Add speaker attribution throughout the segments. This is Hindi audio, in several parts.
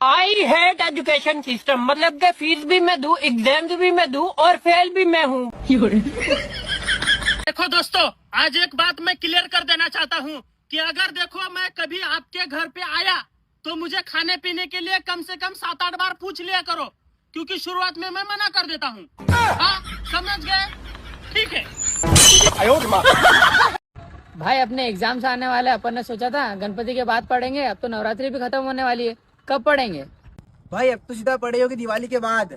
Speaker 1: आई हेट एजुकेशन सिस्टम, मतलब कि फीस भी मैं दूं, एग्जाम्स भी मैं दूं और फेल भी मैं हूँ।
Speaker 2: देखो दोस्तों, आज एक बात मैं क्लियर कर देना चाहता हूँ कि अगर देखो मैं कभी आपके घर पे आया तो मुझे खाने पीने के लिए कम से कम 7-8 बार पूछ लिया करो, क्योंकि शुरुआत में मैं मना कर देता हूँ। हाँ, समझ गए? ठीक है।
Speaker 3: भाई अपने एग्जाम से आने वाले, अपन ने सोचा था गणपति के बाद पढ़ेंगे, अब तो नवरात्रि भी खत्म होने वाली है, कब पढ़ेंगे?
Speaker 4: भाई अब तो सीधा पढ़े होगी दिवाली के बाद।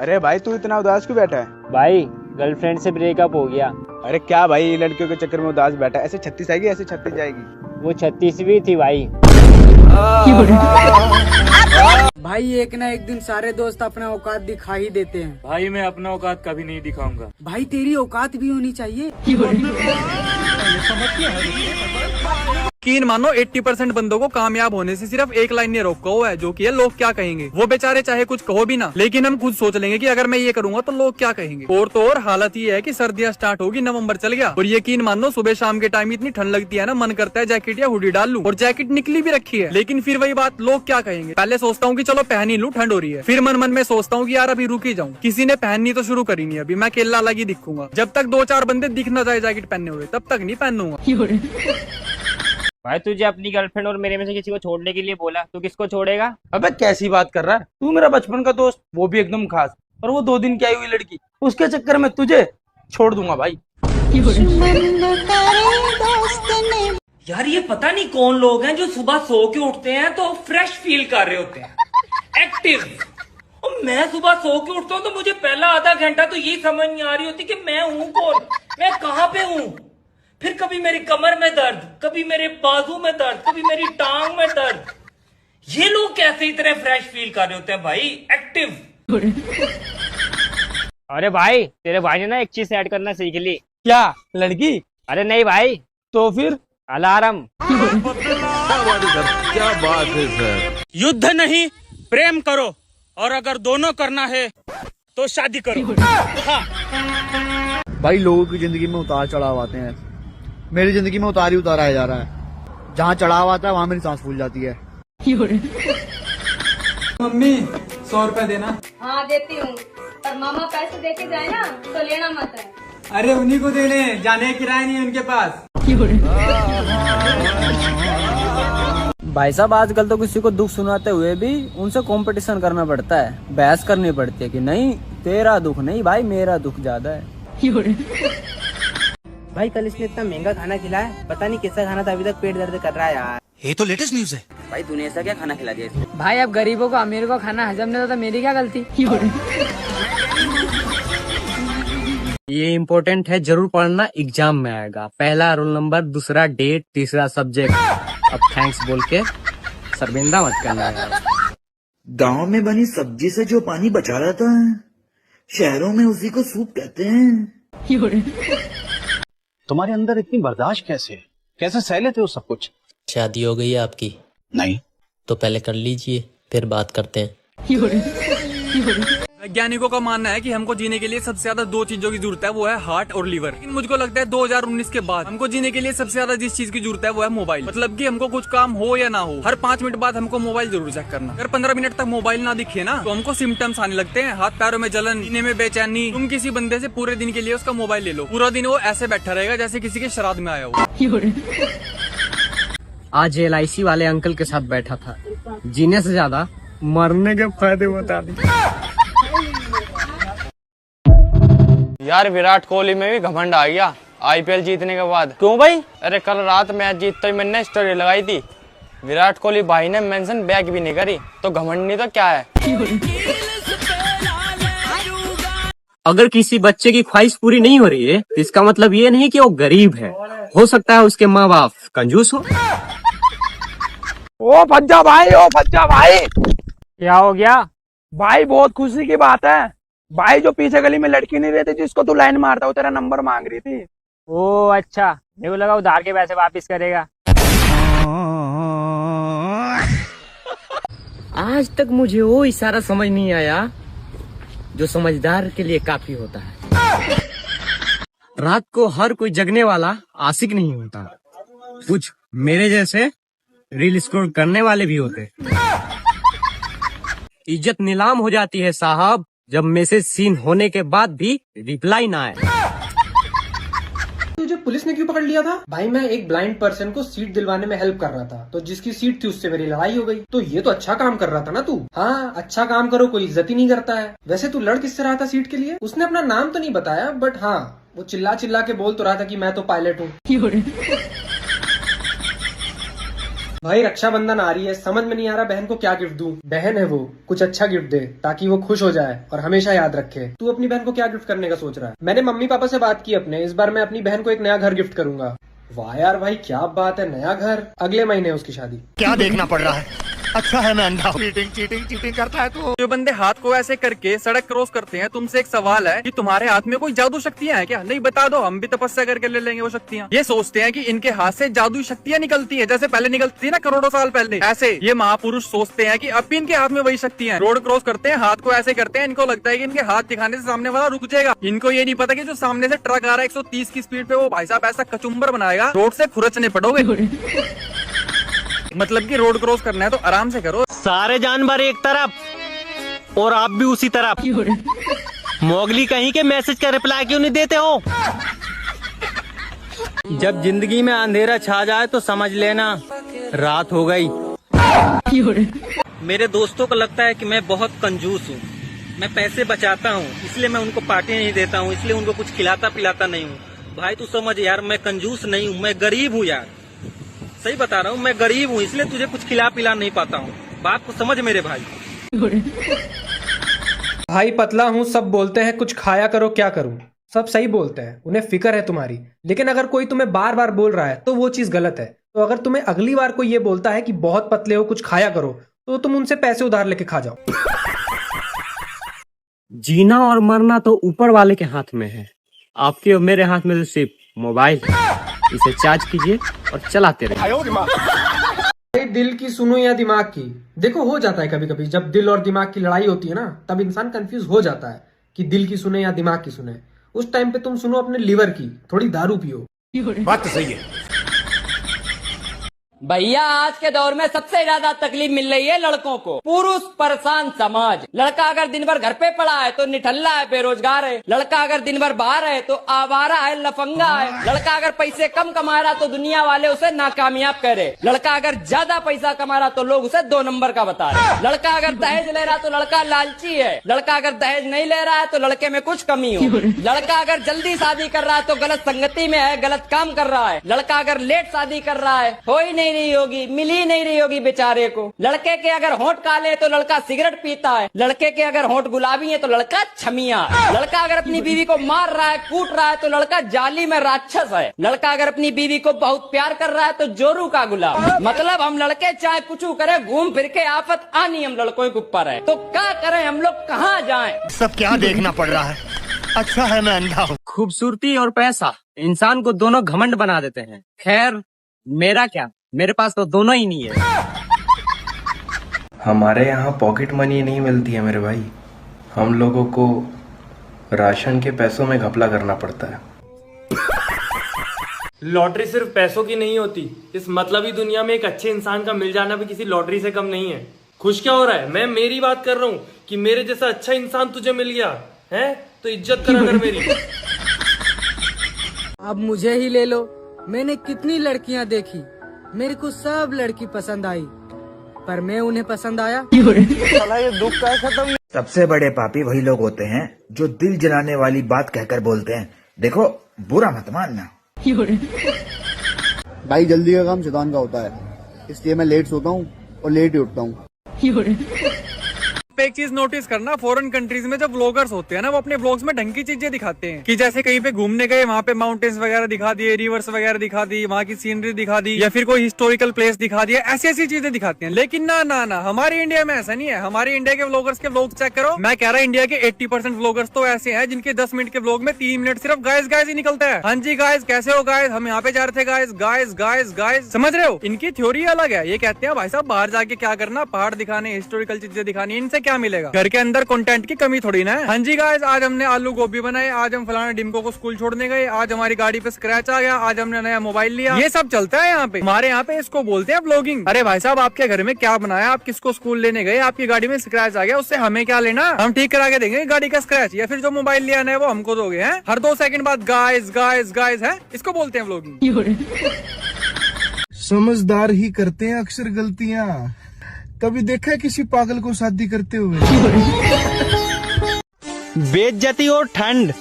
Speaker 5: अरे भाई तू इतना उदास क्यों बैठा है?
Speaker 6: भाई गर्लफ्रेंड से ब्रेकअप हो गया।
Speaker 5: अरे क्या भाई लड़कियों के चक्कर में उदास बैठा है? ऐसे 36 आएगी, ऐसे 36 जाएगी।
Speaker 6: वो 36वीं थी भाई।
Speaker 4: भाई एक ना एक दिन सारे दोस्त अपना औकात दिखा ही देते हैं।
Speaker 7: भाई मैं अपना औकात कभी नहीं दिखाऊंगा।
Speaker 4: भाई तेरी औकात भी होनी चाहिए।
Speaker 8: यकीन मानो 80% बंदों को कामयाब होने से सिर्फ एक लाइन ने रोका हुआ है, जो कि है लोग क्या कहेंगे। वो बेचारे चाहे कुछ कहो भी ना, लेकिन हम खुद सोच लेंगे कि अगर मैं ये करूंगा तो लोग क्या कहेंगे। और तो और हालत ये है कि सर्दियां स्टार्ट होगी, नवंबर चल गया और यकीन मानो सुबह शाम के टाइम इतनी ठंड लगती है ना, मन करता है जैकेट या हुडी डाल लूं। और जैकेट निकली भी रखी है, लेकिन फिर वही बात, लोग क्या कहेंगे। पहले सोचता हूँ कि चलो पहन ही लूं, ठंड हो रही है, फिर मन मन में सोचता हूँ कि यार अभी रुक ही जाऊं, किसी ने पहननी तो शुरू करी नहीं, अभी मैं अकेला अलग ही दिखूंगा। जब तक 2-4 बंदे दिख ना जाए जैकेट पहने हुए, तब तक नहीं पहनूंगा।
Speaker 6: भाई तुझे अपनी गर्लफ्रेंड और मेरे में से किसी को छोड़ने के लिए बोला, तू किसको छोड़ेगा?
Speaker 7: अबे कैसी बात कर रहा है तू? मेरा बचपन का दोस्त, वो भी एकदम खास, और वो 2 दिन की आई हुई लड़की, उसके चक्कर में तुझे छोड़ दूंगा भाई।
Speaker 9: यार ये पता नहीं कौन लोग हैं जो सुबह सो के उठते हैं तो फ्रेश फील कर रहे होते हैं, एक्टिव। और मैं सुबह सो के उठता हूँ तो मुझे पहला आधा घंटा तो ये समझ नहीं आ रही होती कि मैं हूँ कौन, मैं कहाँ पे हूँ। फिर कभी मेरी कमर में दर्द, कभी मेरे बाजू में दर्द, कभी मेरी टांग में दर्द। ये लोग कैसे इतने फ्रेश फील कर रहे होते हैं भाई, एक्टिव।
Speaker 6: अरे भाई तेरे भाई ने ना एक चीज ऐड करना सीख ली।
Speaker 7: क्या लड़की?
Speaker 6: अरे नहीं भाई,
Speaker 7: तो फिर
Speaker 6: अलार्म।
Speaker 5: क्या बात है सर।
Speaker 2: युद्ध नहीं, प्रेम करो, और अगर दोनों करना है तो शादी करो।
Speaker 10: भाई लोगों की जिंदगी में उतार चढ़ाव आते हैं, मेरी जिंदगी में उतार ही उतार आया जा रहा है। जहाँ चढ़ाव आता है वहाँ मेरी सांस फूल जाती है।
Speaker 8: मम्मी 100 रुपए देना।
Speaker 11: हाँ देती हूँ, पर मामा पैसे देके जाए ना तो लेना मत है।
Speaker 8: अरे उन्हीं को देने, जाने किराया नहीं है उनके पास।
Speaker 3: भाई साहब आजकल तो किसी को दुख सुनाते हुए भी उनसे कंपटीशन करना पड़ता है, बहस करनी पड़ती है कि नहीं तेरा दुख नहीं भाई मेरा दुख ज्यादा है।
Speaker 4: भाई कल इसने इतना महंगा खाना खिलाया, पता नहीं कैसा खाना था, अभी तक पेट दर्द कर रहा है यार।
Speaker 7: ये तो लेटेस्ट न्यूज है।
Speaker 4: भाई तूने ऐसा क्या खाना खिला दिया?
Speaker 3: भाई अब गरीबों को अमीर को खाना हजम नहीं होता, मेरी क्या गलती?
Speaker 9: ये इम्पोर्टेंट है, जरूर पढ़ना, एग्जाम में आएगा। पहला रोल नंबर, दूसरा डेट, तीसरा सब्जेक्ट। अब थैंक्स बोल के शर्मिंदा मत करना यार।
Speaker 10: गाँव में बनी सब्जी से जो पानी बचा रहता है, शहरों में उसी को सूप कहते हैं।
Speaker 7: तुम्हारे अंदर इतनी बर्दाश्त कैसे है? कैसे सह लेते हो सब कुछ?
Speaker 12: शादी हो गई है आपकी?
Speaker 7: नहीं।
Speaker 12: तो पहले कर लीजिए, फिर बात करते हैं।
Speaker 8: वैज्ञानिकों का मानना है कि हमको जीने के लिए सबसे ज्यादा 2 चीजों की जरूरत है, वो है हार्ट और लीवर। लेकिन मुझको लगता है 2019 के बाद हमको जीने के लिए सबसे ज्यादा जिस चीज की जरूरत है वो है मोबाइल। मतलब कि हमको कुछ काम हो या ना हो, हर 5 मिनट बाद हमको मोबाइल जरूर चेक करना। अगर 15 मिनट तक मोबाइल ना दिखे ना तो हमको सिम्टम्स आने लगते हैं, हाथ पैरों में जलन, सीने में बेचैनी। तुम किसी बंदे से पूरे दिन के लिए उसका मोबाइल ले लो, पूरा दिन वो ऐसे बैठा रहेगा जैसे किसी के श्राद्ध में आया हो।
Speaker 9: आज LIC वाले अंकल के साथ बैठा था, जीने से ज्यादा मरने के फायदे बता दिए।
Speaker 6: यार विराट कोहली में भी घमंड आ गया IPL जीतने के बाद।
Speaker 9: क्यों भाई?
Speaker 6: अरे कल रात मैच जीतते ही मैंने स्टोरी लगाई थी, विराट कोहली भाई ने मेंशन बैक भी नहीं करी, तो घमंड नहीं तो क्या है।
Speaker 9: अगर किसी बच्चे की ख्वाहिश पूरी नहीं हो रही है तो इसका मतलब ये नहीं कि वो गरीब है, हो सकता है उसके माँ बाप कंजूस हो।
Speaker 7: ओ फज्जा भाई, ओ फज्जा भाई।
Speaker 6: क्या हो गया
Speaker 7: भाई? बहुत खुशी की बात है भाई, जो पीछे गली में लड़की नहीं रहती जिसको तू लाइन मारता, वो तेरा नंबर मांग रही थी।
Speaker 6: ओ अच्छा, मेरे को लगा उधार के पैसे वापिस करेगा।
Speaker 9: आज तक मुझे वो इशारा समझ नहीं आया जो समझदार के लिए काफी होता है। रात को हर कोई जगने वाला आशिक नहीं होता, कुछ
Speaker 3: मेरे जैसे रील स्क्रॉल करने वाले भी होते। इज्जत नीलाम हो जाती है साहब, जब मैसेज सीन होने के बाद भी रिप्लाई ना आए।
Speaker 13: तुझे पुलिस ने क्यों पकड़ लिया था? भाई मैं एक ब्लाइंड पर्सन को सीट दिलवाने में हेल्प कर रहा था, तो जिसकी सीट थी उससे मेरी लड़ाई हो गई। तो ये तो अच्छा काम कर रहा था ना तू? हाँ, अच्छा काम करो कोई इज्जत ही नहीं करता है। वैसे तू लड़ किससे रहा था सीट के लिए? उसने अपना नाम तो नहीं बताया, बट हाँ वो चिल्ला चिल्ला के बोल तो रहा था कि मैं तो पायलट हूँ। भाई रक्षाबंधन आ रही है, समझ में नहीं आ रहा बहन को क्या गिफ्ट दूं। बहन है वो, कुछ अच्छा गिफ्ट दे ताकि वो खुश हो जाए और हमेशा याद रखे। तू अपनी बहन को क्या गिफ्ट करने का सोच रहा है? मैंने मम्मी पापा से बात की अपने, इस बार मैं अपनी बहन को एक नया घर गिफ्ट करूंगा। वाह यार भाई क्या बात है, नया घर। अगले महीने उसकी शादी।
Speaker 14: क्या देखना पड़ रहा है? अच्छा है मैं अंधा हूं। चीटिंग करता है तू।
Speaker 8: जो बंदे हाथ को ऐसे करके सड़क क्रॉस करते हैं, तुमसे एक सवाल है कि तुम्हारे हाथ में कोई जादू शक्तियां हैं क्या? नहीं बता दो, हम भी तपस्या करके ले लेंगे वो शक्तियां। ये सोचते हैं कि इनके हाथ से जादू शक्तियां निकलती है, जैसे पहले निकलती थी ना करोड़ों साल पहले। ऐसे ये महापुरुष सोचते हैं कि अब भी इनके हाथ में वही शक्तियां हैं। रोड क्रॉस करते हैं, हाथ को ऐसे करते हैं, इनको लगता है कि इनके हाथ दिखाने से सामने वाला रुक जाएगा। इनको ये नहीं पता कि जो सामने से ट्रक आ रहा है 130 की स्पीड पे, वो भाई साहब ऐसा कचुम्बर बनाएगा रोड से खुरचने पड़ोगे। मतलब कि रोड क्रॉस करना है तो आराम से करो।
Speaker 3: सारे जानवर एक तरफ और आप भी उसी तरफ। मोगली कहीं के मैसेज का रिप्लाई क्यों नहीं देते हो? जब जिंदगी में अंधेरा छा जाए तो समझ लेना रात हो गई। मेरे दोस्तों को लगता है कि मैं बहुत कंजूस हूँ, मैं पैसे बचाता हूँ इसलिए मैं उनको पार्टी नहीं देता हूँ, इसलिए उनको कुछ खिलाता पिलाता नहीं हूँ। भाई तू समझ यार, मैं कंजूस नहीं हूँ, मैं गरीब हूँ यार, सही बता रहा हूँ, मैं गरीब हूँ इसलिए तुझे कुछ खिला पिला नहीं पाता हूँ। बात को समझ मेरे भाई।
Speaker 13: भाई पतला हूँ, सब बोलते हैं कुछ खाया करो, क्या करूँ? सब सही बोलते हैं, उन्हें फिक्र है तुम्हारी, लेकिन अगर कोई तुम्हें बार बार बोल रहा है तो वो चीज गलत है। तो अगर तुम्हें अगली बार कोई ये बोलता है कि बहुत पतले हो कुछ खाया करो, तो तुम उनसे पैसे उधार लेके खा जाओ।
Speaker 3: जीना और मरना तो ऊपर वाले के हाथ में है, आपके और मेरे हाथ में तो सिर्फ मोबाइल। इसे चार्ज कीजिए और चलाते रहिए।
Speaker 13: दिल की सुनो या दिमाग की? देखो हो जाता है कभी कभी, जब दिल और दिमाग की लड़ाई होती है ना, तब इंसान कंफ्यूज हो जाता है कि दिल की सुने या दिमाग की सुने। उस टाइम पे तुम सुनो अपने लिवर की, थोड़ी दारू पियो।
Speaker 14: बात तो सही है।
Speaker 9: भैया आज के दौर में सबसे ज्यादा तकलीफ मिल रही है लड़कों को। पुरुष परेशान समाज। लड़का अगर दिन भर घर पे पड़ा है तो निठल्ला है, बेरोजगार है। लड़का अगर दिन भर बाहर है तो आवारा है, लफंगा है। लड़का अगर पैसे कम कमा रहा तो दुनिया वाले उसे नाकामयाब कह रहे। लड़का अगर ज्यादा पैसा कमा रहा तो लोग उसे 2 नंबर का बता रहे। लड़का अगर दहेज ले रहा तो लड़का लालची है। लड़का अगर दहेज नहीं ले रहा है तो लड़के में कुछ कमी हो। लड़का अगर जल्दी शादी कर रहा है तो गलत संगति में है, गलत काम कर रहा है। लड़का अगर लेट शादी कर रहा है, हो ही नहीं रही होगी, मिल ही नहीं रही होगी बेचारे को। लड़के के अगर होंठ काले तो लड़का सिगरेट पीता है। लड़के के अगर होंठ गुलाबी है तो लड़का छमिया है। लड़का अगर अपनी बीवी को मार रहा है, कूट रहा है तो लड़का जाली में राक्षस है। लड़का अगर अपनी बीवी को बहुत प्यार कर रहा है तो जोरू का गुलाम। मतलब हम लड़के चाहे कुछ करे, घूम फिर के आफत आनी हम लड़कों के ऊपर है। तो क्या करें हम लोग, कहाँ जाएं?
Speaker 14: सब क्या देखना पड़ रहा है? अच्छा है मैं अंधा हूँ।
Speaker 3: खूबसूरती और पैसा इंसान को दोनों घमंड बना देते हैं। खैर मेरा क्या, मेरे पास तो दोनों ही नहीं है।
Speaker 15: हमारे यहाँ पॉकेट मनी नहीं मिलती है मेरे भाई, हम लोगों को राशन के पैसों में घपला करना पड़ता है।
Speaker 6: लॉटरी सिर्फ पैसों की नहीं होती, इस मतलबी दुनिया में एक अच्छे इंसान का मिल जाना भी किसी लॉटरी से कम नहीं है। खुश क्या हो रहा है? मैं मेरी बात कर रहा हूँ कि मेरे जैसा अच्छा इंसान तुझे मिल गया है तो इज्जत कर अगर मेरी।
Speaker 3: अब मुझे ही ले लो, मैंने कितनी लड़कियां देखी, मेरे को सब लड़की पसंद आई, पर मैं उन्हें पसंद आया। ये दुख का खत्म।
Speaker 10: सबसे बड़े पापी वही लोग होते हैं जो दिल जलाने वाली बात कहकर बोलते हैं, देखो बुरा मत मानना।
Speaker 16: भाई जल्दी का काम शैतान का होता है, इसलिए मैं लेट सोता हूँ और लेट ही उठता हूँ।
Speaker 8: एक चीज नोटिस करना, फॉरेन कंट्रीज में जो व्लॉगर्स होते हैं ना, वो अपने व्लॉग्स में ढंग की चीजें दिखाते हैं कि जैसे कहीं पे घूमने गए, वहाँ पे माउंटेन्स वगैरह दिखा दिए, रिवर्स वगैरह दिखा दी, वहाँ की सीनरी दिखा दी, या फिर कोई हिस्टोरिकल प्लेस दिखा दिया, ऐसी ऐसी चीजें दिखाते हैं। लेकिन ना ना ना, हमारे इंडिया में ऐसा नहीं है। हमारे इंडिया के व्लॉगर्स के व्लॉग चेक करो, मैं कह रहा इंडिया के 80% व्लॉगर्स तो ऐसे हैं जिनके 10 मिनट के व्लॉग में 3 मिनट सिर्फ गाइस गाइस ही निकलता है। हाँ जी गाइस, कैसे हो गाइस, हम यहाँ पे जा रहे थे गाइस, गाइस गाइस गाइस, समझ रहे हो? इनकी थ्योरी अलग है। ये कहते हैं भाई साहब बाहर जाके क्या करना, पहाड़ दिखाने, हिस्टोरिकल चीजें दिखानी, इनसे क्या मिलेगा? घर के अंदर कंटेंट की कमी थोड़ी ना है। हाँ जी गाइस, आज हमने आलू गोभी बनाए, आज हम फलाना डिम्को को स्कूल छोड़ने गए, आज हमारी गाड़ी पे स्क्रैच आ गया, आज हमने नया मोबाइल लिया। ये सब चलता है यहाँ पे, हमारे यहाँ पे इसको बोलते हैं व्लॉगिंग। अरे भाई साहब, आपके घर में क्या बनाया? आप किसको स्कूल लेने गए, आपकी गाड़ी में स्क्रैच आ गया, उससे हमें क्या लेना? हम ठीक करा के देंगे गाड़ी का स्क्रैच, या फिर जो मोबाइल लिया है वो हमको दोगे हैं? हर 2 सेकंड बाद गाइस गाइस गाइस है, इसको बोलते हैं व्लॉगिंग।
Speaker 14: समझदार ही करते हैं अक्सर गलतियां। कभी देखा है किसी पागल को शादी करते हुए?
Speaker 3: बेइज्जती और ठंड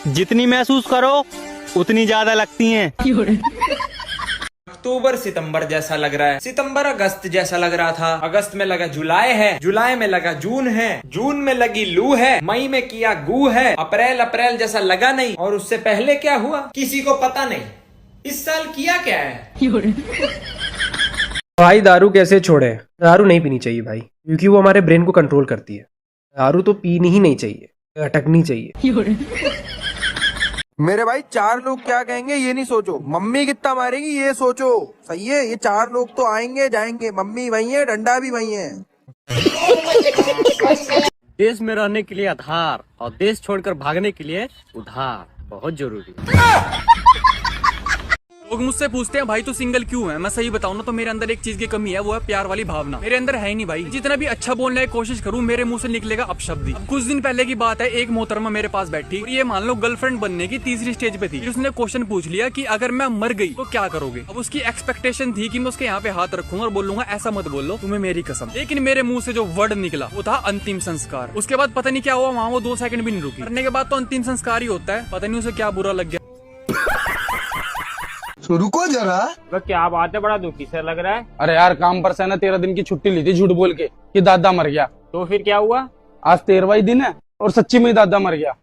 Speaker 3: जितनी महसूस करो उतनी ज्यादा लगती हैं।
Speaker 17: अक्टूबर सितंबर जैसा लग रहा है, सितंबर अगस्त जैसा लग रहा था, अगस्त में लगा जुलाई है, जुलाई में लगा जून है, जून में लगी लू है, मई में किया गू है, अप्रैल जैसा लगा नहीं, और उससे पहले क्या हुआ किसी को पता नहीं। इस साल किया क्या है?
Speaker 13: भाई दारू कैसे छोड़े? दारू नहीं पीनी चाहिए भाई, क्योंकि वो हमारे ब्रेन को कंट्रोल करती है। दारू तो पीनी ही नहीं चाहिए, अटकनी चाहिए।
Speaker 7: मेरे भाई 4 लोग क्या कहेंगे ये नहीं सोचो, मम्मी कितना मारेगी ये सोचो। सही है, ये 4 लोग तो आएंगे जाएंगे, मम्मी वही है, डंडा भी वही है।
Speaker 18: देश में रहने के लिए आधार और देश छोड़कर भागने के लिए उधार बहुत जरूरी है।
Speaker 8: लोग मुझसे पूछते हैं भाई तू सिंगल क्यों है? मैं सही बताऊं ना तो मेरे अंदर एक चीज की कमी है, वो है प्यार वाली भावना। मेरे अंदर है ही नहीं भाई, जितना भी अच्छा बोलने की कोशिश करूं मेरे मुंह से निकलेगा अपशब्द ही। अब कुछ दिन पहले की बात है, एक मोहतरमा मेरे पास बैठी, ये मान लो गर्लफ्रेंड बनने की तीसरी स्टेज पे थी। फिर उसने क्वेश्चन पूछ लिया कि अगर मैं मर गई तो क्या करोगे? अब उसकी एक्सपेक्टेशन थी कि मैं उसके यहाँ पे हाथ रखूंगा और बोलूंगा ऐसा मत बोलो, तुम्हें मेरी कसम। लेकिन मेरे मुंह से जो वर्ड निकला वो था अंतिम संस्कार। उसके बाद पता नहीं क्या हुआ, वहाँ वो 2 सेकंड भी नहीं रुकी। मरने के बाद तो अंतिम संस्कार ही होता है, पता नहीं उसे क्या बुरा लग गया।
Speaker 14: रुको जरा,
Speaker 18: क्या बात है, बड़ा दुखी से लग रहा है।
Speaker 7: अरे यार काम पर से ना 13 दिन की छुट्टी ली थी झूठ बोल के कि दादा मर गया।
Speaker 18: तो फिर क्या हुआ?
Speaker 7: आज 13वां दिन है और सच्ची में ही दादा मर गया।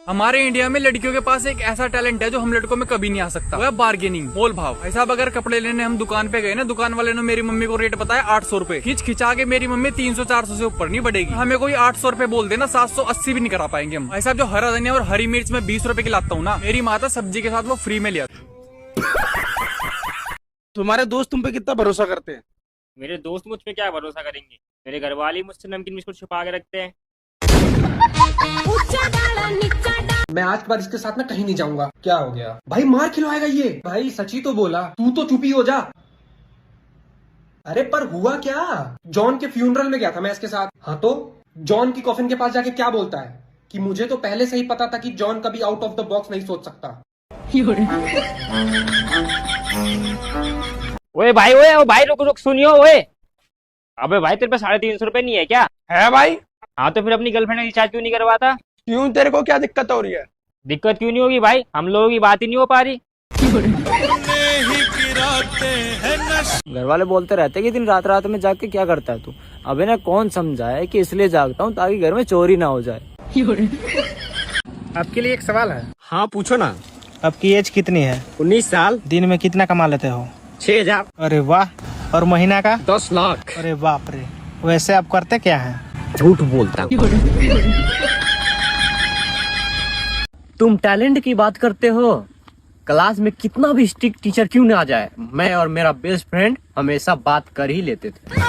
Speaker 8: हमारे इंडिया में लड़कियों के पास एक ऐसा टैलेंट है जो हम लड़कों में कभी नहीं आ सकता, वो है बार्गेनिंग, मोल भाव। ऐसा अगर कपड़े लेने हम दुकान पे गए ना, दुकान वाले ने मेरी मम्मी को रेट बताया 800 रुपए, खिंचा के मेरी मम्मी 300-400 से ऊपर नहीं बढ़ेगी। हमें कोई 800 रुपए बोल देना, 780 भी नहीं करा पाएंगे हम। ऐसा जो हरा धनिया और हरी मिर्च में 20 रुपए की लाता हूँ ना, मेरी माता सब्जी के साथ वो फ्री में ले आती।
Speaker 7: तुम्हारे दोस्त तुम पे कितना भरोसा करते हैं?
Speaker 18: मेरे दोस्त मुझ पे क्या भरोसा करेंगे? मेरे घर वाले मुझसे नमकीन बिस्कुट छुपा के रखते हैं।
Speaker 13: मैं आज के बाद इसके साथ ना कहीं नहीं जाऊंगा। क्या हो गया भाई? मार खिलवाएगा ये? भाई सच ही तो बोला, तू तो चुप ही हो जा। अरे पर हुआ क्या? जॉन के फ्यूनरल में गया था मैं इसके साथ। हाँ तो जॉन की कॉफिन के पास जाके क्या बोलता है कि मुझे तो पहले से ही पता था कि जॉन कभी आउट ऑफ द बॉक्स नहीं सोच सकता।
Speaker 18: ओए भाई, ओए भाई, रुक सुनियो। ओए अबे भाई, तेरे पे 350 रुपए नहीं है क्या?
Speaker 7: है भाई।
Speaker 18: हाँ तो फिर अपनी गर्लफ्रेंड का रिचार्ज क्यों नहीं करवाता?
Speaker 7: क्यों, तेरे को क्या दिक्कत हो रही है?
Speaker 18: दिक्कत क्यों नहीं होगी भाई, हम लोगों की बात ही नहीं हो पा रही।
Speaker 19: घर वाले बोलते रहते कि दिन रात रात में जाग के क्या करता है तू। अब इन्हें कौन समझाए कि इसलिए जागता हूँ ताकि घर में चोरी ना हो जाए।
Speaker 20: आपके लिए एक सवाल है।
Speaker 18: हाँ पूछो ना।
Speaker 20: आपकी एज कितनी है?
Speaker 18: 19 साल।
Speaker 20: दिन में कितना कमा लेते हो?
Speaker 18: 6000।
Speaker 20: अरे वाह। और महीना का?
Speaker 18: 10 लाख।
Speaker 20: अरे बाप रे। वैसे आप करते क्या है?
Speaker 18: झूठ बोलता। तुम टैलेंट की बात करते हो, क्लास में कितना भी स्ट्रिक्ट टीचर क्यों ना आ जाए, मैं और मेरा बेस्ट फ्रेंड हमेशा बात कर ही लेते थे।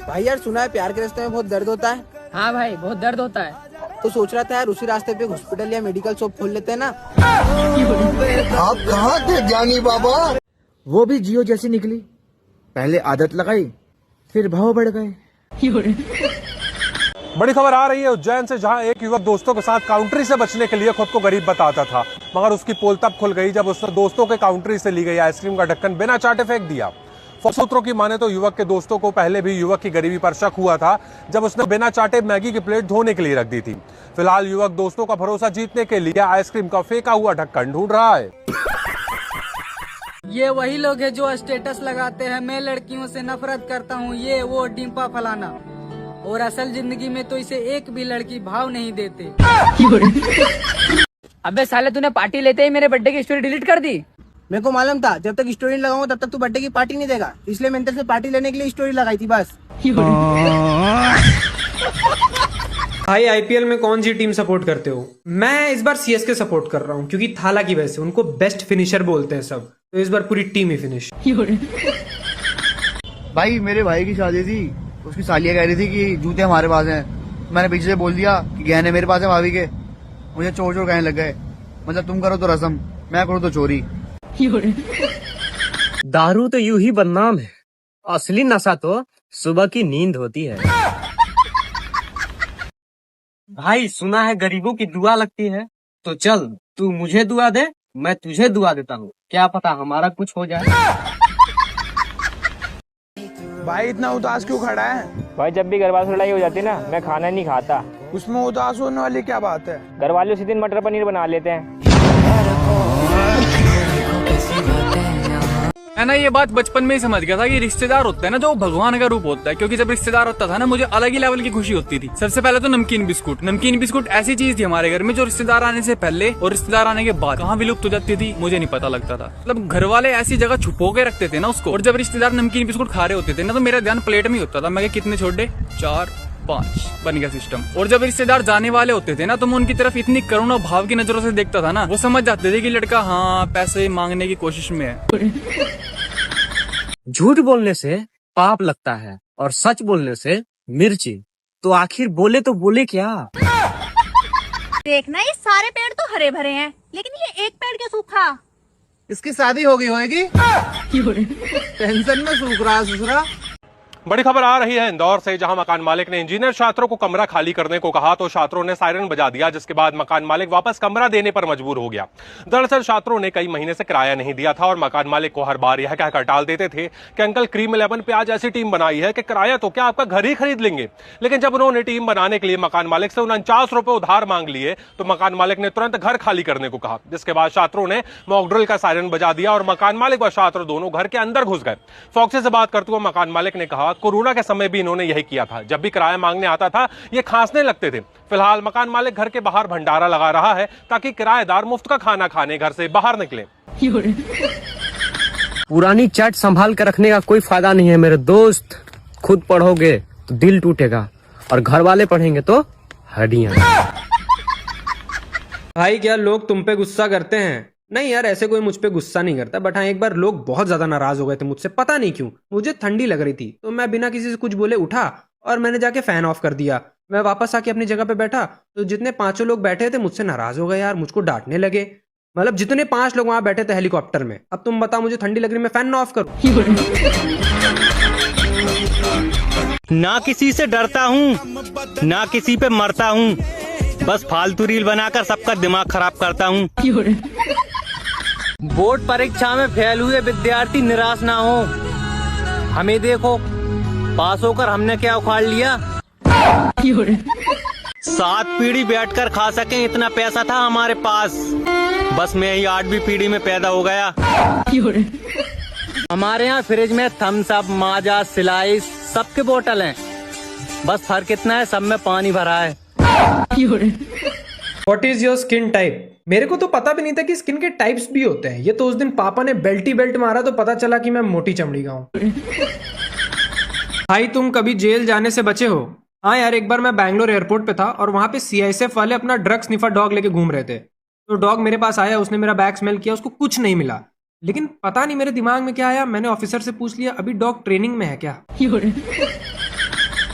Speaker 4: भाई यार सुना है प्यार के रास्ते में बहुत दर्द होता है।
Speaker 1: हाँ भाई, बहुत दर्द होता है।
Speaker 4: तो सोच रहा था यार उसी रास्ते पे हॉस्पिटल या मेडिकल शॉप खोल लेते हैं ना।
Speaker 14: आप कहाँ थे ज्ञानी बाबा?
Speaker 16: वो भी जियो जैसी निकली, पहले आदत लगाई फिर भाव बढ़ गए।
Speaker 21: बड़ी खबर आ रही है उज्जैन से, जहां एक युवक दोस्तों के साथ काउंट्री से बचने के लिए खुद को गरीब बताता था, मगर उसकी पोल तब खुल गई जब उसने दोस्तों के काउंट्री से ली गई आइसक्रीम का ढक्कन बिना चाटे फेंक दिया। सूत्रों की माने तो युवक के दोस्तों को पहले भी युवक की गरीबी पर शक हुआ था जब उसने बिना चाटे मैगी की प्लेट धोने के लिए रख दी थी। फिलहाल युवक दोस्तों का भरोसा जीतने के लिए आइसक्रीम का फेंका हुआ ढक्कन ढूंढ रहा है।
Speaker 22: ये वही लोग हैं जो स्टेटस लगाते हैं मैं लड़कियों से नफरत करता हूँ, ये वो डिम्पा फलाना, और असल जिंदगी में तो इसे एक भी लड़की भाव नहीं देते।
Speaker 1: अबे साले, तूने पार्टी लेते ही मेरे बर्थडे की स्टोरी डिलीट कर दी।
Speaker 4: मेरे को मालूम था जब तक स्टोरी लगाऊंगा तब तक तू बर्थडे की पार्टी नहीं देगा, इसलिए मैंने तेरे से पार्टी लेने के लिए स्टोरी लगाई थी बस।
Speaker 13: भाई आईपीएल में कौन सी टीम सपोर्ट करते हो? मैं इस बार सीएसके सपोर्ट कर रहा हूँ क्योंकि थाला की वजह से, उनको बेस्ट फिनिशर बोलते हैं सब, तो इस बार पूरी टीम ही फिनिश।
Speaker 16: भाई मेरे भाई की शादी थी, उसकी सालिया कह रही थी कि जूते हमारे पास हैं। मैंने पीछे से बोल दिया कि गहने मेरे पास है भाभी के। मुझे चोर चोर कहने लग गए, मतलब तुम करो तो रस्म, मैं करूँ तो चोरी।
Speaker 18: दारू तो यूं ही बदनाम है, असली नशा तो सुबह की नींद होती है। भाई सुना है गरीबों की दुआ लगती है, तो चल तू मुझे दुआ दे, मैं तुझे दुआ देता हूँ, क्या पता हमारा कुछ हो जाए।
Speaker 14: भाई इतना उदास क्यों खड़ा है?
Speaker 19: भाई जब भी घर वालों से लड़ाई हो जाती है ना, मैं खाना नहीं खाता।
Speaker 14: उसमें उदास होने वाली क्या बात है?
Speaker 19: घर वाले उसी दिन मटर पनीर बना लेते हैं।
Speaker 8: मैं ना ये बात बचपन में ही समझ गया था कि रिश्तेदार होता है ना, जो भगवान का रूप होता है। क्योंकि जब रिश्तेदार होता था ना, मुझे अलग ही लेवल की खुशी होती थी। सबसे पहले तो नमकीन बिस्कुट ऐसी चीज थी हमारे घर में जो रिश्तेदार आने से पहले और रिश्तेदार आने के बाद कहाँ विलुप्त हो जाती थी मुझे नहीं पता लगता था। मतलब घर वाले ऐसी जगह छुपो के रखते थे ना उसको, और जब रिश्तेदार नमकीन बिस्कुट खा रहे होते थे ना, तो मेरा ध्यान प्लेट में ही होता था। मैं कितने छोटे, 4 5 बन गया सिस्टम। और जब रिश्तेदार जाने वाले होते थे ना, तो मैं उनकी तरफ इतनी करुणा भाव की नजरों से देखता था ना, वो समझ जाते थे कि लड़का हाँ पैसे मांगने की कोशिश में है।
Speaker 18: झूठ बोलने से पाप लगता है और सच बोलने से मिर्ची, तो आखिर बोले तो बोले क्या।
Speaker 11: देखना ये सारे पेड़ तो हरे भरे हैं, लेकिन ये एक पेड़ क्यों सूखा?
Speaker 16: इसकी शादी हो गई होगी, टेंशन में सूख रहा ससुरा।
Speaker 21: बड़ी खबर आ रही है इंदौर से, जहां मकान मालिक ने इंजीनियर छात्रों को कमरा खाली करने को कहा तो छात्रों ने सायरन बजा दिया, जिसके बाद मकान मालिक वापस कमरा देने पर मजबूर हो गया। दरअसल छात्रों ने कई महीने से किराया नहीं दिया था और मकान मालिक को हर बार यह कहकर टाल देते थे कि अंकल क्रीम 11 पे आज ऐसी टीम बनाई है कि किराया तो क्या आपका घर ही खरीद लेंगे। लेकिन जब उन्होंने टीम बनाने के लिए मकान मालिक से 49 रुपए उधार मांग लिए तो मकान मालिक ने तुरंत घर खाली करने को कहा, जिसके बाद छात्रों ने मॉकड्रिल का सायरन बजा दिया और मकान मालिक व छात्र दोनों घर के अंदर घुस गए। फॉक्सी से बात करते हुए मकान मालिक ने कहा, कोरोना के समय भी इन्होंने यही किया था। जब भी किराया मांगने आता था ये खांसने लगते थे। फिलहाल मकान मालिक घर के बाहर भंडारा लगा रहा है ताकि किराएदार मुफ्त का खाना खाने घर से बाहर निकले।
Speaker 18: पुरानी चैट संभाल कर रखने का कोई फायदा नहीं है मेरे दोस्त। खुद पढ़ोगे तो दिल टूटेगा और घर वाले पढ़ेंगे तो हड्डियां।
Speaker 13: भाई क्या लोग तुम पे गुस्सा करते हैं? नहीं यार, ऐसे कोई मुझ पे गुस्सा नहीं करता, बट हाँ एक बार लोग बहुत ज्यादा नाराज हो गए थे मुझसे, पता नहीं क्यों। मुझे ठंडी लग रही थी तो मैं बिना किसी से कुछ बोले उठा और मैंने जाके फैन ऑफ कर दिया। मैं वापस आके अपनी जगह पे बैठा तो जितने 5 लोग बैठे थे मुझसे नाराज हो गए यार, मुझको डांटने लगे। मतलब जितने 5 लोग वहां बैठे थे हेलीकॉप्टर में। अब तुम बताओ मुझे ठंडी लग रही, मैं फैन ऑफ करूं?
Speaker 3: ना किसी से डरता हूँ ना किसी पे मरता हूँ, बस फालतू रील बनाकर सबका दिमाग खराब करता हूँ। बोर्ड परीक्षा में फेल हुए विद्यार्थी निराश ना हो। हमें देखो, पास होकर हमने क्या उखाड़ लिया। 7 पीढ़ी बैठकर खा सके इतना पैसा था हमारे पास, बस मैं ही 8वीं पीढ़ी में पैदा हो गया। हमारे यहाँ फ्रिज में थम्स अप, माजा, स्लाइस सबके बोतल हैं, बस फर्क इतना है सब में पानी भरा है।
Speaker 13: What is your skin type? मेरे को तो पता भी नहीं था कि स्किन के टाइप्स भी होते हैं। ये तो उस दिन पापा ने बेल्ट मारा तो पता चला कि मैं मोटी चमड़ी का हूँ। भाई तुम कभी जेल जाने से बचे हो? हाँ यार, एक बार मैं बैंगलोर एयरपोर्ट पे था और वहां पे CISF वाले अपना ड्रग स्निफर डॉग लेके घूम रहे थे। तो डॉग मेरे पास आया, उसने मेरा बैग स्मेल किया, उसको कुछ नहीं मिला। लेकिन पता नहीं मेरे दिमाग में क्या आया, मैंने ऑफिसर से पूछ लिया अभी डॉग ट्रेनिंग में है क्या।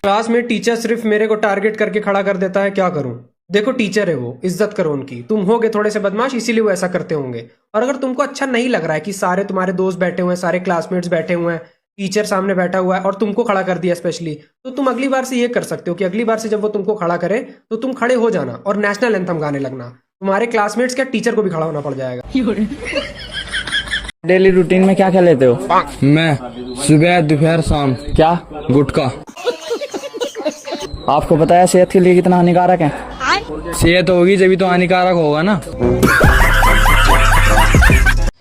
Speaker 13: क्लास में टीचर सिर्फ मेरे को टारगेट करके खड़ा कर देता है, क्या करूं? देखो टीचर है वो, इज्जत करो उनकी। तुम होगे थोड़े से बदमाश, इसीलिए वो ऐसा करते होंगे। और अगर तुमको अच्छा नहीं लग रहा है कि सारे तुम्हारे दोस्त बैठे हुए हैं, सारे क्लासमेट्स बैठे हुए हैं, टीचर सामने बैठा हुआ है और तुमको खड़ा कर दिया स्पेशली, तो तुम अगली बार से ये कर सकते हो कि अगली बार से जब वो तुमको खड़ा करे तो तुम खड़े हो जाना और नेशनल एंथम गाने लगना। तुम्हारे क्लासमेट्स क्या, टीचर को भी खड़ा होना पड़ जाएगा।
Speaker 19: डेली रूटीन में क्या क्या लेते हो?
Speaker 2: मैं सुबह दोपहर शाम।
Speaker 19: क्या?
Speaker 2: गुटखा।
Speaker 19: आपको पता है सेहत के लिए कितना हानिकारक है?
Speaker 2: सेहत होगी जब तो हानिकारक होगा ना।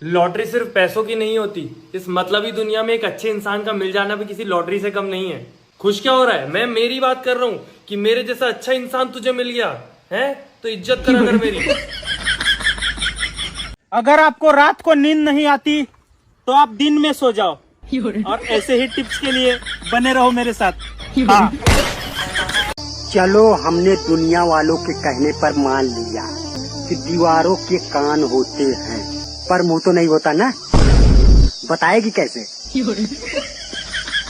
Speaker 6: लॉटरी सिर्फ पैसों की नहीं होती। इस मतलबी दुनिया में एक अच्छे इंसान का मिल जाना भी किसी लॉटरी से कम नहीं है। खुश क्या हो रहा है? मैं मेरी बात कर रहा हूँ कि मेरे जैसा अच्छा इंसान तुझे मिल गया है तो इज्जत कर अगर मेरी।
Speaker 20: अगर आपको रात को नींद नहीं आती तो आप दिन में सो जाओ, और ऐसे ही टिप्स के लिए बने रहो मेरे साथ। हाँ।
Speaker 5: चलो हमने दुनिया वालों के कहने पर मान लिया कि दीवारों के कान होते हैं पर मुंह तो नहीं होता ना, बताएगी कैसे?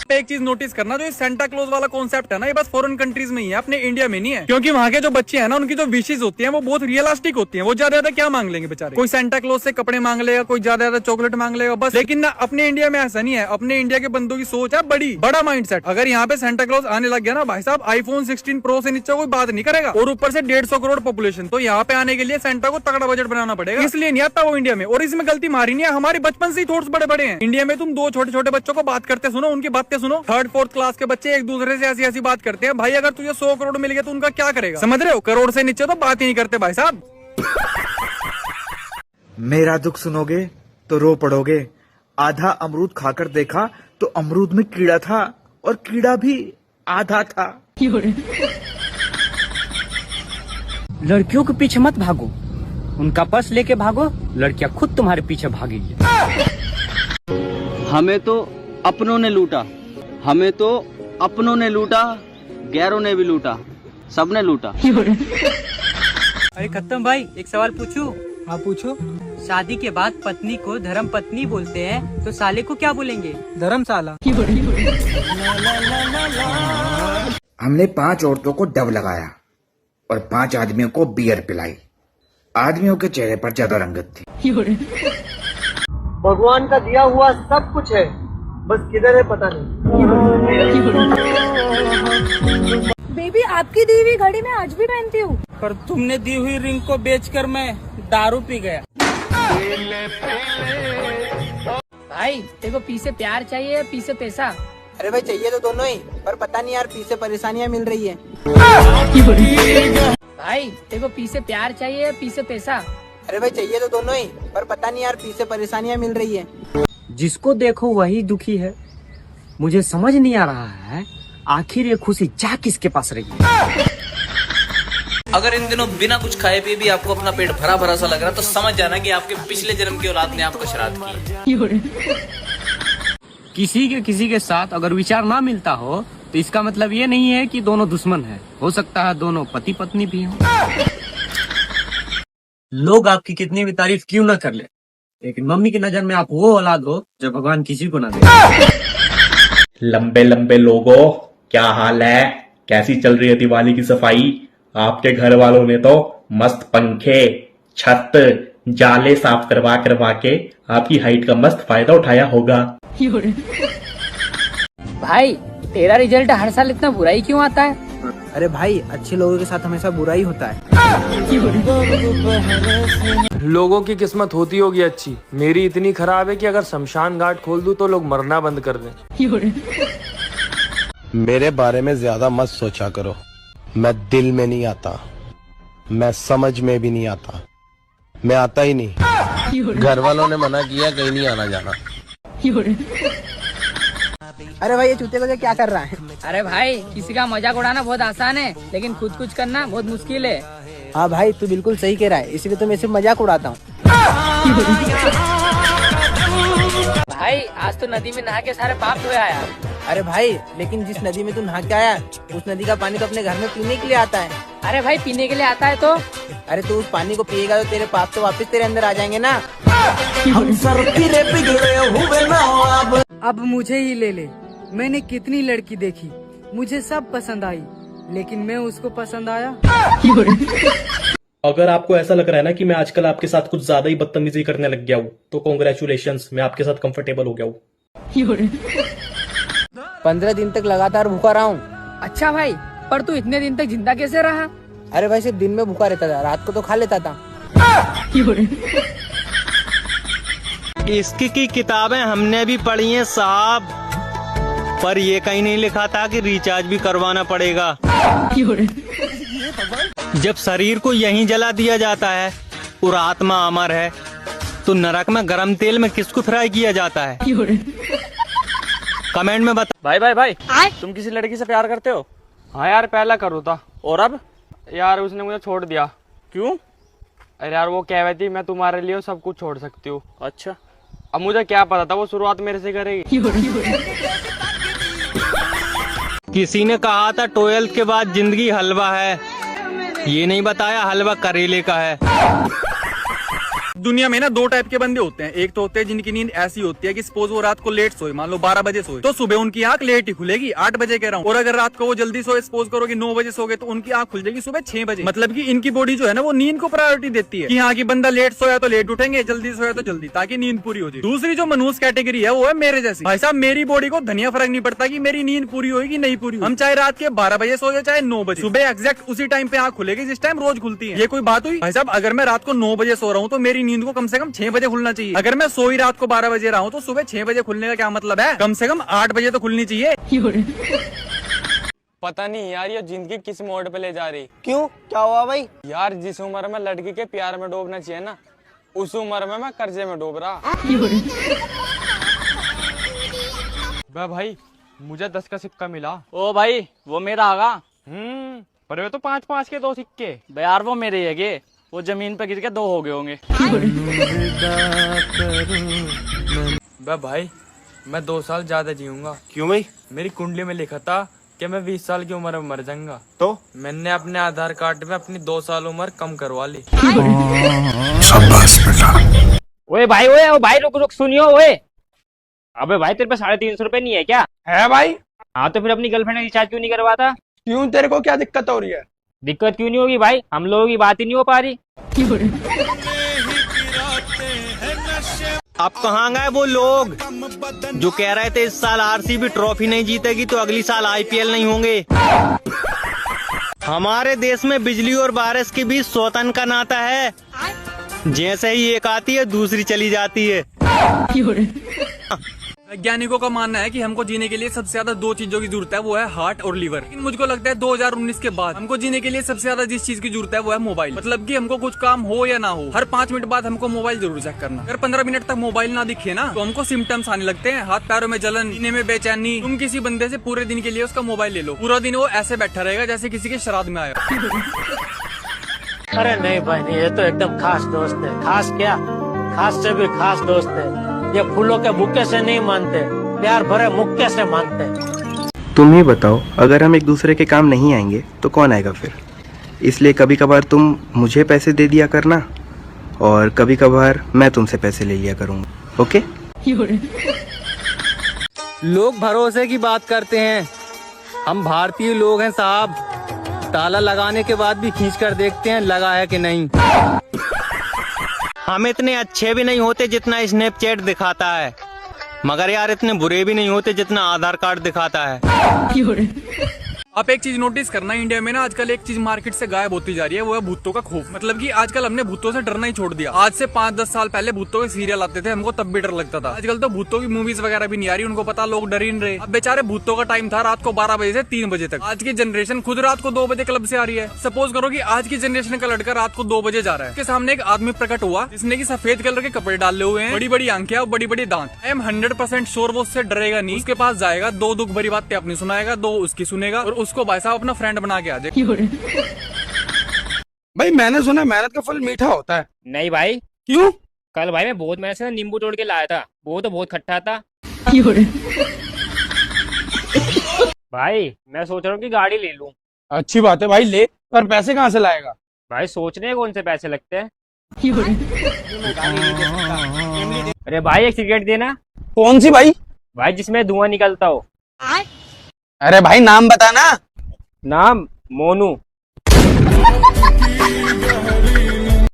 Speaker 8: एक चीज नोटिस करना, जो ये सेंटा क्लॉज वाला कॉन्सेप्ट है ना, ये बस फॉरेन कंट्रीज में ही है, अपने इंडिया में नहीं है। क्योंकि वहाँ के जो बच्चे हैं ना, उनकी जो विशेष होती हैं वो बहुत रियलिस्टिक होती हैं। वो ज्यादा क्या मांग लेंगे बेचारे, कोई सेंटा क्लॉज से कपड़े मांग लेगा, कोई ज्यादा चॉकलेट मांग लेगा बस। लेकिन ना अपने इंडिया में ऐसा नहीं है। अपने इंडिया के बंदों की सोच है बड़ा माइंडसेट। अगर यहाँ पे सेंटा क्लॉज आने लग गया ना भाई साहब, iPhone 16 Pro से नीचे कोई बात नहीं करेगा। और ऊपर से 150 करोड़ पॉपुलेशन, तो यहाँ पे आने के लिए सेंटा को तगड़ा बजट बनाना पड़ेगा, इसलिए नहीं आता वो इंडिया में। और इसमें गलती मारी नहीं है, हमारे बचपन से ही थॉट्स बड़े बड़े हैं। इंडिया में तुम दो छोटे छोटे बच्चों को बात करते सुनो, उनकी बातें सुनो, 3rd 4th क्लास के बच्चे एक दूसरे से ऐसी बात करते हैं। भाई अगर तुझे 100 करोड़ मिल गया तो उनका क्या करेगा, समझ रहे हो? करोड़ से नीचे तो बात ही नहीं करते भाई साहब।
Speaker 10: मेरा दुख सुनोगे तो रो पड़ोगे। आधा अमरूद खाकर देखा तो अमरूद में कीड़ा था और कीड़ा भी आधा था।
Speaker 18: लड़कियों के पीछे मत भागो, उनका पर्स लेके भागो, लड़कियां खुद तुम्हारे पीछे भागेगी।
Speaker 9: हमें तो अपनों ने लूटा, हमें तो अपनों ने लूटा, गैरों ने भी लूटा, सबने लूटा।
Speaker 22: अरे खत्म भाई, एक सवाल पूछूं? हाँ पूछो। शादी के बाद पत्नी को धर्म पत्नी बोलते हैं, तो साले को क्या बोलेंगे? धर्मशाला।
Speaker 10: हमने 5 औरतों को डब लगाया और 5 आदमियों को बियर पिलाई। आदमियों के चेहरे पर ज्यादा रंगत थी।
Speaker 4: भगवान का दिया हुआ सब कुछ है, बस किधर है पता नहीं।
Speaker 11: बेबी आपकी दी हुई घड़ी मैं आज भी पहनती हूँ।
Speaker 22: पर तुमने दी हुई रिंग को बेचकर मैं दारू पी गया। भाई देखो, पी से प्यार चाहिए या पी से पैसा?
Speaker 4: अरे भाई चाहिए तो दोनों ही, पर पता नहीं यार पीछे परेशानियां मिल रही है।
Speaker 22: भाई देखो, पी से प्यार चाहिए या पी से पैसा?
Speaker 4: अरे भाई चाहिए तो दोनों ही, पर पता नहीं यार पीछे परेशानियां मिल रही है।
Speaker 18: जिसको देखो वही दुखी है। मुझे समझ नहीं आ रहा है आखिर ये खुशी जा किसके पास रही है।
Speaker 3: अगर इन दिनों बिना कुछ खाए पिए भी आपको अपना पेट भरा भरा सा लग रहा है, तो समझ जाना कि आपके पिछले जन्म की औलाद ने आपको श्राद्ध किया।
Speaker 18: किसी के साथ अगर विचार ना मिलता हो तो इसका मतलब ये नहीं है कि दोनों दुश्मन हैं। हो सकता है दोनों पति पत्नी भी हों। लोग आपकी कितनी भी तारीफ क्यों ना कर ले, लेकिन मम्मी की नजर में आप वो औलाद हो जो भगवान किसी को ना दे।
Speaker 12: लंबे लंबे लोगों, क्या हाल है? कैसी चल रही है दिवाली की सफाई? आपके घर वालों ने तो मस्त पंखे, छत, जाले साफ करवा के आपकी हाइट का मस्त फायदा उठाया होगा।
Speaker 22: भाई तेरा रिजल्ट हर साल इतना बुरा ही क्यों आता है?
Speaker 4: अरे भाई अच्छे लोगों के साथ हमेशा बुरा ही होता है।
Speaker 6: लोगों की किस्मत होती होगी अच्छी, मेरी इतनी खराब है कि अगर शमशान घाट खोल दूं तो लोग मरना बंद कर दें।
Speaker 23: मेरे बारे में ज्यादा मत सोचा करो, मैं दिल में नहीं आता, मैं समझ में भी नहीं आता, मैं आता ही नहीं। घर वालों ने मना किया कहीं नहीं आना जाना।
Speaker 4: अरे भाई ये चूते को क्या कर रहा है?
Speaker 22: अरे भाई किसी का मजाक उड़ाना बहुत आसान है, लेकिन खुद कुछ करना बहुत मुश्किल है।
Speaker 4: हाँ भाई तू बिल्कुल सही कह रहा है, इसीलिए तो मैं सिर्फ मजाक उड़ाता हूँ।
Speaker 22: भाई आज तो नदी में नहा के सारे पाप धोया आया।
Speaker 4: अरे भाई लेकिन जिस नदी में तू नहा के आया, उस नदी का पानी तो अपने घर में पीने के लिए आता है।
Speaker 22: अरे भाई पीने के लिए आता है तो?
Speaker 4: अरे तू उस पानी को पिएगा तो तेरे पाप तो वापस तेरे अंदर आ जाएंगे ना।
Speaker 22: अब मुझे ही ले ले। मैंने कितनी लड़की देखी, मुझे सब पसंद आई, लेकिन मैं उसको पसंद आया।
Speaker 12: अगर आपको ऐसा लग रहा है ना कि मैं आजकल आपके साथ कुछ ज्यादा ही बदतमीजी करने लग गया हूँ, तो कॉन्ग्रेचुलेशंस, मैं आपके साथ कंफर्टेबल हो गया हूँ।
Speaker 4: 15 दिन तक लगातार भूखा रहा हूँ।
Speaker 22: अच्छा भाई, पर तू इतने दिन तक जिंदा कैसे रहा?
Speaker 4: अरे भाई सिर्फ दिन में भूखा रहता था, रात को तो खा लेता था।
Speaker 3: इसकी किताबें हमने भी पढ़ी हैं साहब, पर ये कहीं नहीं लिखा था कि रिचार्ज भी करवाना पड़ेगा। जब शरीर को यहीं जला दिया जाता है और आत्मा अमर है, तो नरक में गरम तेल में किसको फ्राई किया जाता है? कमेंट में बता।
Speaker 8: भाई तुम किसी लड़की से प्यार करते हो? हाँ यार पहला करो था, और अब? यार उसने मुझे छोड़ दिया। क्यों? अरे यार वो कह रही थी मैं तुम्हारे लिए सब कुछ छोड़ सकती हूँ। अच्छा, अब मुझे क्या पता था वो शुरुआत मेरे से करेगी।
Speaker 3: किसी ने कहा था 12th के बाद जिंदगी हलवा है, ये नहीं बताया हलवा करेले का है।
Speaker 8: दुनिया में ना दो टाइप के बंदे होते हैं। एक तो होते हैं जिनकी नींद ऐसी होती है कि सपोज वो रात को लेट सोए, मान लो 12 बजे सोए, तो सुबह उनकी आंख लेट ही खुलेगी, 8 बजे कह रहा हूँ। और अगर रात को वो जल्दी सोए, सपोज करो कि 9 बजे सो गए, तो उनकी आंख खुल जाएगी सुबह 6 बजे। मतलब कि इनकी बॉडी जो है ना वो नींद को प्रायोरिटी देती है कि हाँ कि बंदा लेट सोया तो लेट उठेंगे, जल्दी सोया तो जल्दी, ताकि नींद पूरी हो जाए। दूसरी जो मनुष्य कैटेगरी है वो है मेरे जैसी। भाई साहब मेरी बॉडी को धनिया फर्क नहीं पड़ता कि मेरी नींद पूरी होगी नहीं पूरी। हम चाहे रात के 12 बजे सो जाए चाहे 9 बजे, सुबह एग्जैक्ट उसी टाइम पे आंख खुलेगी जिस टाइम रोज खुलती है। ये कोई बात हुई? भाई साहब अगर मैं रात को 9 बजे सो रहा हूँ तो मेरी नींद को कम से कम 6 बजे खुलना चाहिए। अगर मैं सोई रात को 12 बजे रहा हूँ तो सुबह 6 बजे खुलने का क्या मतलब है? कम से कम 8 बजे तो खुलनी चाहिए।
Speaker 2: पता नहीं यार ये जिंदगी किस मोड़ पे ले जा रही।
Speaker 19: क्यों, क्या हुआ भाई?
Speaker 2: यार जिस उम्र में लड़की के प्यार में डूबना चाहिए ना, उस उम्र में मैं कर्जे में डूब रहा। भाई मुझे 10 का सिक्का मिला।
Speaker 19: ओ भाई वो मेरा आगा।
Speaker 2: पर वे तो 5-5 के 2 सिक्के।
Speaker 19: यार वो मेरे है, वो जमीन पे गिर के 2 हो गए होंगे।
Speaker 2: भाई मैं 2 साल ज्यादा जीऊंगा।
Speaker 19: क्यों भाई?
Speaker 2: मेरी कुंडली में लिखा था कि मैं 20 साल की उम्र में मर जाऊंगा,
Speaker 19: तो
Speaker 2: मैंने अपने आधार कार्ड में अपनी 2 साल उम्र कम करवा ली।
Speaker 19: ओए भाई, ओए भाई रुक सुनियो। ओए अबे भाई तेरे पे 350 रुपए नहीं है क्या?
Speaker 2: है भाई।
Speaker 19: हाँ तो फिर अपनी गर्लफ्रेंड का रिचार्ज क्यों नहीं करवाता?
Speaker 2: क्यों, तेरे को क्या दिक्कत हो रही है?
Speaker 19: दिक्कत क्यों नहीं होगी भाई, हम लोगों की बात ही नहीं हो पा रही।
Speaker 3: अब कहाँ गए वो लोग जो कह रहे थे इस साल आरसीबी ट्रॉफी नहीं जीतेगी तो अगली साल आईपीएल नहीं होंगे। हमारे देश में बिजली और बारिश के बीच सौतन का नाता है, जैसे ही एक आती है दूसरी चली जाती है।
Speaker 8: वैज्ञानिकों का मानना है कि हमको जीने के लिए सबसे ज्यादा 2 चीजों की जरूरत है, वो है हार्ट और लिवर। लेकिन मुझको लगता है 2019 के बाद हमको जीने के लिए सबसे ज्यादा जिस चीज की जरूरत है वो है मोबाइल। मतलब कि हमको कुछ काम हो या ना हो, हर 5 मिनट बाद हमको मोबाइल जरूर चेक करना। अगर 15 मिनट तक मोबाइल ना दिखे ना तो हमको सिम्टम्स आने लगते हैं, हाथ पैरों में जलन, सीने में बेचैनी। तुम किसी बंदे से पूरे दिन के लिए उसका मोबाइल ले लो, पूरा दिन वो ऐसे बैठा रहेगा जैसे किसी के श्राद्ध में आया।
Speaker 19: अरे नहीं भाई नहीं, ये तो एकदम खास दोस्त है। खास क्या, खास से भी खास दोस्त है। ये फूलों के बुके से नहीं मानते, प्यार भरे मुक्के से मानते हैं।
Speaker 7: तुम ही बताओ, अगर हम एक दूसरे के काम नहीं आएंगे तो कौन आएगा फिर? इसलिए कभी कभार तुम मुझे पैसे दे दिया करना और कभी कभार मैं तुमसे पैसे ले लिया करूँगा, ओके?
Speaker 19: लोग भरोसे की बात करते हैं, हम भारतीय लोग हैं साहब। ताला लगाने के बाद भी खींच कर देखते हैं लगा है कि नहीं।
Speaker 3: हम इतने अच्छे भी नहीं होते जितना स्नैपचैट दिखाता है, मगर यार इतने बुरे भी नहीं होते जितना आधार कार्ड दिखाता है।
Speaker 8: आप एक चीज नोटिस करना, इंडिया में ना आजकल एक चीज मार्केट से गायब होती जा रही है, वो है भूतों का खौफ। मतलब कि आजकल हमने भूतों से डरना ही छोड़ दिया। आज से 5-10 साल पहले भूतों के सीरियल आते थे, हमको तब भी डर लगता था। आजकल तो भूतों की मूवीज वगैरह भी नहीं आ रही, उनको पता लोग डर ही नहीं रहे। अब बेचारे भूतों का टाइम था रात को 12 बजे से 3 बजे तक। आज की जनरेशन खुद रात को 2 बजे क्लब से आ रही है। सपोज करो कि आज की जनरेशन का लड़का रात को 2 बजे जा रहा है, उसके सामने एक आदमी प्रकट हुआ जिसने की सफेद कलर के कपड़े डाले हुए हैं, बड़ी बड़ी आंखें और बड़ी बड़ी दांत। आई एम 100% श्योर वो उससे डरेगा नहीं। उसके पास जाएगा, 2 दुख भरी बातें अपनी सुनाएगा, 2 उसकी सुनेगा और उसको भाई साहब अपना फ्रेंड बना के आ जाए।
Speaker 2: भाई मैंने सुना मेहनत का फल मीठा होता है।
Speaker 19: नहीं भाई।
Speaker 2: क्यों?
Speaker 19: कल भाई मैं बहुत मेहनत से नींबू तोड़ के लाया था, वो तो बहुत खट्टा था। भाई मैं सोच रहा हूँ कि गाड़ी ले लूं।
Speaker 2: अच्छी बात है भाई, ले, पर पैसे कहाँ से लाएगा?
Speaker 19: भाई सोच रहे हैं कौन से पैसे लगते हैं। अरे भाई एक सिगरेट देना।
Speaker 2: कौन सी भाई?
Speaker 19: भाई जिसमें धुआं निकलता हो।
Speaker 2: अरे भाई नाम बताना।
Speaker 19: नाम मोनू।